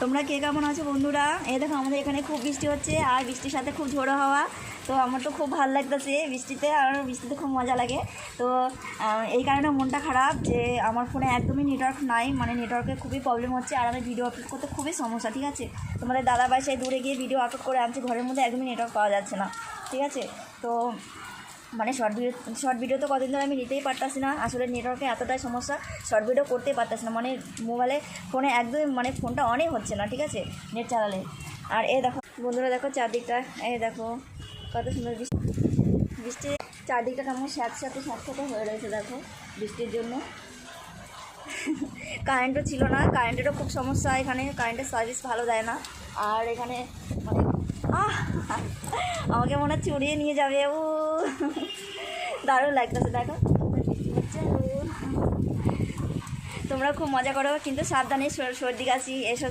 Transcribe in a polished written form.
তোমরা কে কেমন আছো বন্ধুরা? এই দেখো আমাদের এখানে খুব বৃষ্টি হচ্ছে আর বৃষ্টির সাথে খুব ঝোড়ো হাওয়া। তো আমার তো খুব ভালো লাগতেছে বৃষ্টিতে, আর বৃষ্টিতে খুব মজা লাগে। তো এই কারণে মনটা খারাপ যে আমার ফোনে একদমই নেটওয়ার্ক নাই, মানে নেটওয়ার্কের খুবই প্রবলেম হচ্ছে আর আমি ভিডিও আপলোড করতে খুবই সমস্যা। ঠিক আছে, তোমাদের দাদা বাসায় দূরে গিয়ে ভিডিও আপলোড করে আনছি, ঘরের মধ্যে একদমই নেটওয়ার্ক পাওয়া যাচ্ছে না। ঠিক আছে, তো মানে শর্ট ভিডিও তো কতদিন ধরে আমি নিতেই পারতাছি না, আসলে নেটওয়ার্কে এতটাই সমস্যা, শর্ট ভিডিও করতেই পারতাছি না। মানে মোবাইলে ফোনে একদমই মানে ফোনটা অনই হচ্ছে না, ঠিক আছে, নেট চালালে। আর এই দেখো বন্ধুরা, দেখো চারদিকটা, এই দেখো কত সুন্দর বৃষ্টি, চারদিকটা কেমন স্যাঁতস্যাঁতে হয়ে রয়েছে দেখো বৃষ্টির জন্য। কারেন্টও ছিল না, কারেন্টেরও খুব সমস্যা এখানে, কারেন্টের সার্ভিস ভালো দেয় না। আর এখানে মানে আমাকে মনে হচ্ছে উড়িয়ে নিয়ে যাবে, ও দারুণ লাগতেছে দেখো বৃষ্টি হচ্ছে। তোমরা খুব মজা করো, কিন্তু সাবধানে, সর্দি কাশি এসব